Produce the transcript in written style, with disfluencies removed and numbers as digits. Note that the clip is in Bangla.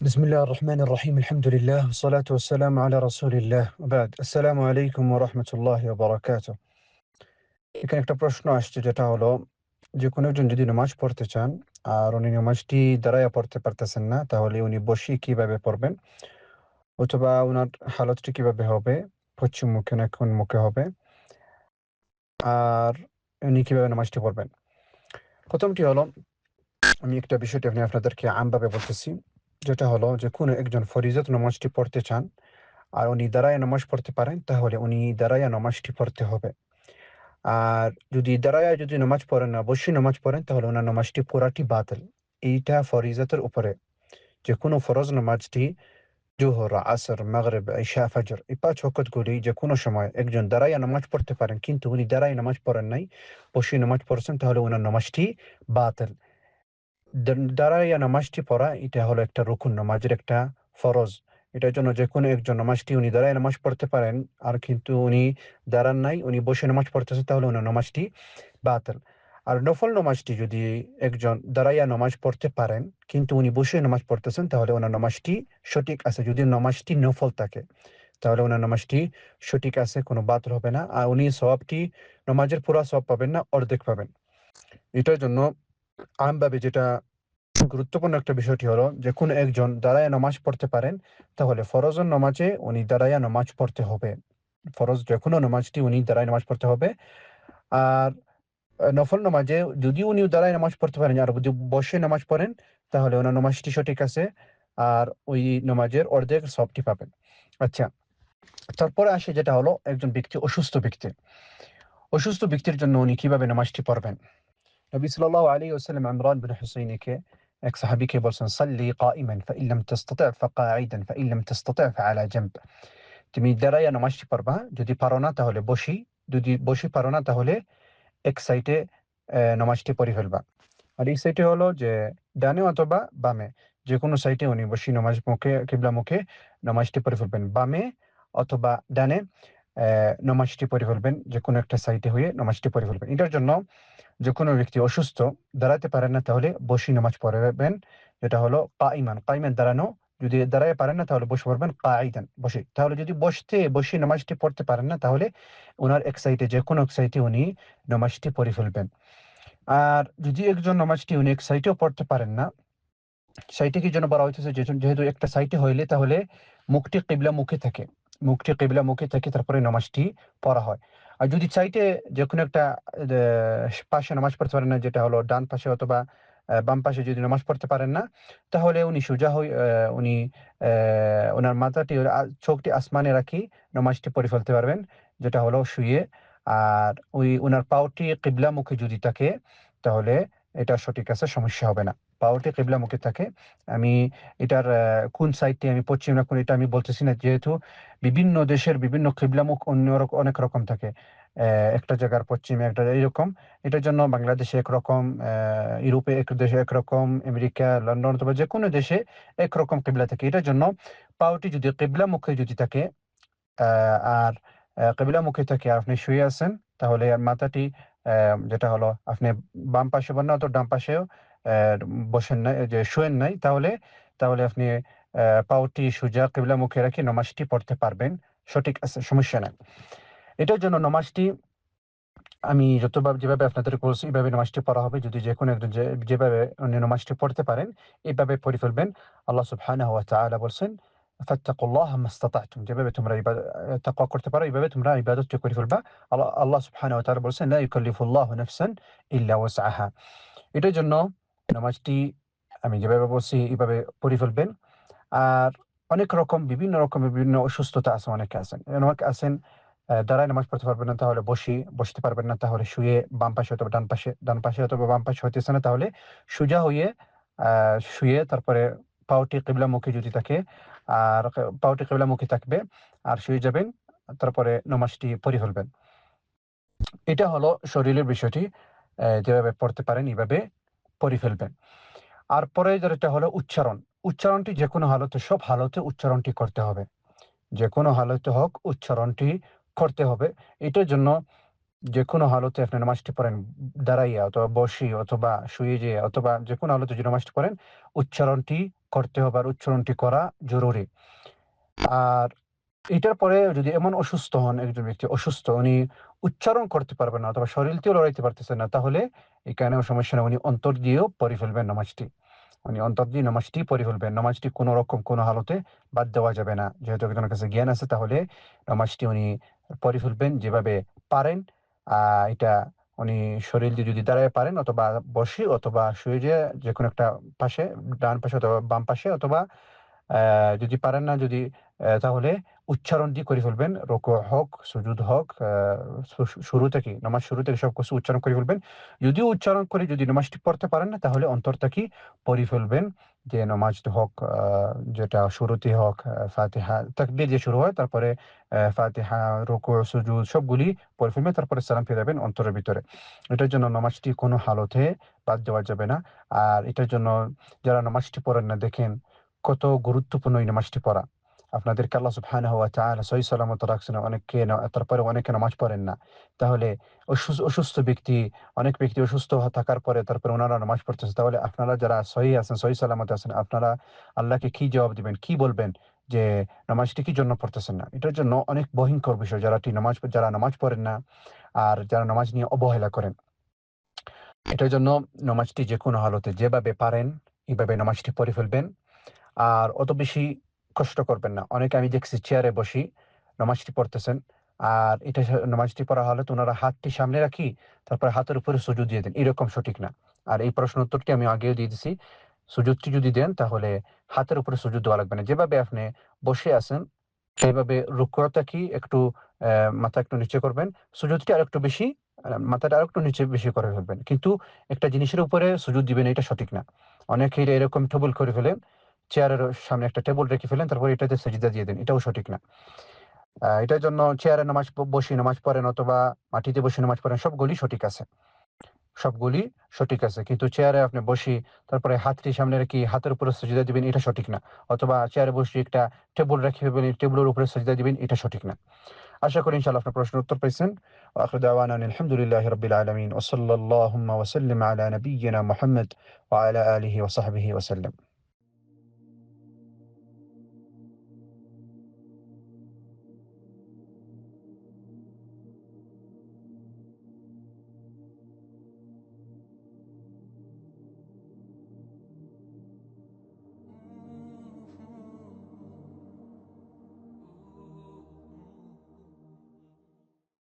بسم الله الرحمن الرحيم الحمد لله والصلاة والسلام على رسول الله وبعد السلام عليكم ورحمة الله وبركاته এখানে একটা প্রশ্ন আসছে যেটা হলো যে কোনো একজন যদি নামাজ পড়তে চান আর উনি নামাজটি দাঁড়ায়া পড়তে পারতেছেন না তাহলে উনি বসে কিভাবে পড়বেন অথবা উনার হালতটি কিভাবে হবে পশ্চিম মুখে না কোন মুখে হবে আর উনি কিভাবে নামাজটি পড়বেন প্রথমটি হলো আমি একটা বিষয়টি আপনাদেরকে আমভাবে বলতেছি যেটা হলো যে কোনো একজন ফরিজত নামাজটি পড়তে চান আর উনি দাঁড়ায় নামাজ পড়তে পারেন তাহলে উনি দাঁড়াইয়া নামাজটি পড়তে হবে। আর যদি দাঁড়াইয়া যদি নামাজ পড়েন না, বসে নামাজ পড়েন তাহলে উনার নামাজটি পুরাটি বাতিল। এইটা ফরিজতের উপরে। যে কোনো ফরজ নামাজটি জোহর, আসর, মাগরিব, ইশা, ফজর এই ৫ ওয়াক্তগুলি যে কোনো সময় একজন দাঁড়াইয়া নামাজ পড়তে পারেন। কিন্তু উনি দাঁড়ায় নামাজ পড়েন নাই, বসে নামাজ পড়ছেন তাহলে উনার নামাজটি বাতিল। দাঁড়াইয়া নামাজটি পড়া এটা হলো একটা রুকুন, নামাজের একটা ফরজ। এটার জন্য যেকোনো একজন নামাজটি উনি দাঁড়ায় নামাজ পড়তে পারেন, আর কিন্তু উনি দাঁড়ান নাই, উনি বসে নামাজ পড়তেছেন তাহলে উনার নামাজটি বাতিল। আর নফল নামাজটি যদি একজন দাঁড়াইয়া নামাজ পড়তে পারেন, কিন্তু উনি বসে নামাজ পড়তেছেন তাহলে উনার নামাজটি সঠিক আছে। যদি নামাজটি নফল থাকে তাহলে উনার নামাজটি সঠিক আছে, কোনো বাতিল হবে না। আর উনি সওয়াবটি নামাজের পুরা সওয়াব পাবেন না, অর্ধেক পাবেন। এটার জন্য আমভাবে যেটা গুরুত্বপূর্ণ একটা বিষয়টি হলো যে কোনো একজন দাঁড়ায়া নামাজ পড়তে পারেন তাহলে ফরজের নামাজে উনি দাঁড়ায়া নামাজ পড়তে হবে। ফরজ যে কোনো নামাজটি উনি দাঁড়ায় নামাজ পড়তে হবে। আর নফল নামাজে যদি উনি দাঁড়ায় নামাজ পড়তে পারেন আর যদি বসে নামাজ পড়েন তাহলে ওনার নামাজটি সঠিক আছে, আর ওই নামাজের অর্ধেক সবটি পাবেন। আচ্ছা, তারপরে আসে যেটা হলো একজন ব্যক্তি অসুস্থ ব্যক্তি। অসুস্থ ব্যক্তির জন্য উনি কিভাবে নামাজটি পড়বেন? নবী সাল্লাল্লাহু আলাইহি ওয়াসাল্লাম ইমরান বিন হুসাইনকে এক সাহাবীকে বলছেন, "সাল্লি কাইমান ফাইন লাম তাস্তাতি' ফাকাঈদান ফাইন লাম তাস্তাতি' ফাআলা জানব।" তুমি দাঁড়াইয়া নামাজটি পড়বা, যদি পারো না তাহলে বসি, যদি বসে পারো না তাহলে এক সাইডে নামাজটি পড়ে ফেলবা। আর এই সাইডে হলো যে ডানে অথবা বামে যেকোনো সাইডে উনি বসে নামাজ মুখে কিবলা মুখে নামাজটি পড়ে ফেলবেন। বামে অথবা ডানে নামাজটি পড়ে ফেলবেন, যেকোনো একটা সাইডে হয়ে নামাজটি পড়ে ফেলবেন। এটার জন্য যে কোনো ব্যক্তি অসুস্থ দাঁড়াতে পারেন না তাহলে বসে নামাজ পড়বেন, যেটা হলো কাইমান। কাইমান দাঁড়ানো, যদি দাঁড়াতে পারেন না তাহলে বসে পড়বেন কাঈদান বসে। তাহলে যদি বসে নামাজটি পড়তে পারেন না তাহলে উনার এক সাইডে যে কোনো এক সাইডে উনি নামাজটি পড়ে ফেলবেন। আর যদি একজন নামাজটি উনি এক সাইডেও পড়তে পারেন না, সাইটে কি জন্য বলা হইতেছে যেহেতু একটা সাইটে হইলে তাহলে মুখটি কিবলা মুখে থাকে। মুখটি কিবলা মুখে থাকে তারপরে নামাজটি পড়া হয়। আর যদি চাইতে যেকোনো একটা পাশে নামাজ পড়তে পারেন না, যেটা হলো ডান পাশে অথবা বাম পাশে যদি নামাজ পড়তে পারেন না, তাহলে উনি সোজা হয়ে উনি উনার মাথাটি চোখটি আসমানে রাখি নামাজটি পড়ে ফেলতে পারবেন, যেটা হলো শুয়ে। আর ওই উনার পাওটি কিবলা মুখে যদি থাকে তাহলে এটা সঠিক আছে, সমস্যা হবে না। পাওটি কিবলা মুখে থাকে। আমি এটার কোন সাইডটি আমি পশ্চিম না কোন এটা আমি বলতেছি না, যেহেতু বিভিন্ন দেশের বিভিন্ন কিবলামুখ অনেক রকম থাকে। একটা জায়গার পশ্চিমে একটা এইরকম। এটার জন্য বাংলাদেশে একরকম, ইউরোপে এক দেশে একরকম, আমেরিকা, লন্ডন অথবা যেকোনো দেশে একরকম কিবলা থাকে। এটার জন্য পাওটি যদি কিবলা মুখে যদি থাকে আর কিবলা মুখে থাকে আর আপনি শুয়ে আছেন তাহলে আর মাথাটি যেটা হলো আপনি বাম পাশে বলেন অথবা ডান পাশেও বসেন নাই, যে শোয়েন নাই, তাহলে তাহলে আপনি পাওটি সোজা কিবলা মুখে রেখে নামাজটি পড়তে পারবেন, সঠিক আছে, সমস্যা নাই। এটার জন্য নামাজটি আমি যতভাবে যেভাবে আপনাদেরকে বলছি এভাবে নামাজটি পড়া হবে। যদি যেকোনো একজন যেভাবে উনি নামাজটি পড়তে পারেন এভাবে পড়ে ফেলবেন। আল্লাহ সুবহানাহু ওয়া তাআলা বলছেন, "ফাত্তাকুল্লাহা মাসতাতা'তুম।" যেভাবে তোমরা তাকওয়া করতে পারো এভাবে তোমরা ইবাদতটি করে ফেলবা। আল্লাহ সুবহানাহু ওয়া তাআলা বলছেন, "লা ইউকাল্লিফুল্লাহু নাফসান ইল্লা ওয়াসআহা।" এটার জন্য নামাজটি আমি যেভাবে বলছি এভাবে পড়ে ফেলবেন। আর অনেক রকম বিভিন্ন রকমের বিভিন্ন অসুস্থতা আছে, অনেকে আছেন। অনেকে আছেন দাঁড়ায় নামাজ পড়তে পারবেন না তাহলে বসতে পারবেন না তাহলে শুয়ে বাম পাশে অথবা ডান পাশে অথবা বাম পাশে হইতেছে না তাহলে সোজা হয়ে শুয়ে তারপরে পাওটি কিবলামুখী যদি থাকে আর পাওটি কিবলামুখী থাকবে আর শুয়ে যাবেন, তারপরে নামাজটি পড়ে ফেলবেন। এটা হলো শরীরের বিষয়টি, যেভাবে পড়তে পারেন এভাবে পড়ে ফেলবেন। আর পরে যেটা হলো উচ্চারণ। উচ্চারণটি যেকোনো হালতে সব হালতে উচ্চারণটি করতে হবে। যেকোনো হালতে হোক উচ্চারণটি করতে হবে। এটার জন্য যেকোনো হালতে আপনি নামাজটি পড়েন দাঁড়াইয়া অথবা বসে অথবা শুয়ে যেয়ে অথবা যেকোনো হালতে যদি নামাজটি পড়েন উচ্চারণটি করতে হবে আর উচ্চারণটি করা জরুরি। আর এটার পরে যদি এমন অসুস্থ হন, একজন ব্যক্তি অসুস্থ, উনি উচ্চারণ করতে পারবেন না অথবা শরীরটিও লড়াইতে পারতেছেন না, তাহলে এখানেও সমস্যা নেই। উনি অন্তর দিয়েও পড়ে ফেলবেন নামাজটি। উনি অন্তর দিয়ে নামাজটি পড়ে ফেলবেন। নামাজটি কোনো রকম কোনো হালতে বাদ দেওয়া যাবে না। যেহেতু একজনের কাছে জ্ঞান আছে তাহলে নামাজটি উনি পড়ে ফেলবেন যেভাবে পারেন। এটা উনি শরীর দিয়ে যদি দাঁড়ায় পারেন অথবা বসে অথবা শুয়ে যেয়ে যেকোনো একটা পাশে, ডান পাশে অথবা বাম পাশে অথবা যদি পারেন না যদি তাহলে উচ্চারণ দিয়ে করে ফেলবেন। রুকু হোক, সুজুদ হোক, শুরু থেকে নামাজ শুরু থেকে সব কিছু উচ্চারণ করে ফেলবেন। যদিও উচ্চারণ করে যদি নামাজটি পড়তে পারেন না তাহলে অন্তর থেকে পড়ে ফেলবেন যে নামাজটি হোক যেটা শুরুতে হোক ফাতিহা তাকবীর দিয়ে শুরু হয়, তারপরে ফাতিহা, রুকু, সুজুদ সবগুলি পড়ে ফেলবেন, তারপরে সালাম ফিরাবেন অন্তরের ভিতরে। এটার জন্য নামাজটি কোনো হালতে বাদ দেওয়া যাবে না। আর এটার জন্য যারা নামাজটি পড়েন না দেখেন কত গুরুত্বপূর্ণ এই নামাজটি পড়া। আপনাদেরকে আল্লাহ সুবহানাহু ওয়া তাআলা সহি সালামত রাখছেন। অনেকে তারপরে অনেকে নামাজ পড়েন না। তাহলে অসুস্থ ব্যক্তি, অনেক ব্যক্তি অসুস্থ থাকার পরে তারপরে ওনারা নামাজ পড়তেছে। তাহলে আপনারা যারা সহি আছেন, সহি সালামত আছেন, আপনারা আল্লাহকে কি জবাব দিবেন? কি বলবেন? যে নামাজটি কি জন্য পড়তেছেন না? এটার জন্য অনেক ভয়ংকর বিষয়। যারা নামাজ পড়েন না আর যারা নামাজ নিয়ে অবহেলা করেন। এটার জন্য নামাজটি যেকোনো হালতে যেভাবে পারেন এভাবে নামাজটি পড়ে ফেলবেন। আর অত বেশি কষ্ট করবেন না। অনেকে আমি দেখছি চেয়ারে বসি নামাজটি পড়তেছেন। আর এটা নামাজটি পড়া হলে তো উনারা হাতটি সামনে রাখি, তারপরে হাতের উপরে সুজুদ দিয়ে দেন। এরকম সঠিক না। আর এই প্রশ্ন উত্তরটি আমি আগেও দিয়ে দিছি। সুজুদটি যদি দেন তাহলে হাতের উপরে সুজুদ দেওয়া লাগবে না। যেভাবে আপনি বসে আছেন সেইভাবে রুকুটা কি একটু মাথা একটু নিচে করবেন। সুজুদটি আরেকটু বেশি মাথাটা আরেকটু নিচে বেশি করে ফেলবেন। কিন্তু একটা জিনিসের উপরে সুজুদ দিবেন এটা সঠিক না। অনেকে এরকম ঠুবুল করে ফেলেন। চেয়ারের সামনে একটা টেবল রেখে ফেলেন, তারপরে এটাতে সেজদা দিয়ে দেন। এটাও সঠিক না। এটার জন্য চেয়ারে বসে নামাজ পড়েন অথবা মাটিতে বসে নামাজ পড়েন সবগুলি সঠিক আছে। সবগুলি সঠিক আছে। কিন্তু চেয়ারে আপনি বসে তারপরে হাতটি সামনে রেখে হাতের উপরে সেজদা দিবেন এটা সঠিক না। অথবা চেয়ারে বসে একটা টেবল রেখে ফেলবেন, টেবলের উপরে সেজদা দিবেন এটা সঠিক না। আশা করি ইনশাআল্লাহ আপনার প্রশ্নের উত্তর পেয়েছেন। ওয়া আখিরু দাওয়ানা আলহামদুলিল্লাহি রাব্বিল আলামিন ওয়া সাল্লাল্লাহু ওয়া সাল্লাম আলা নাবিয়্যিনা মুহাম্মদ ওয়া আলা আলিহি ওয়া সাহবিহি ওয়া সাল্লাম।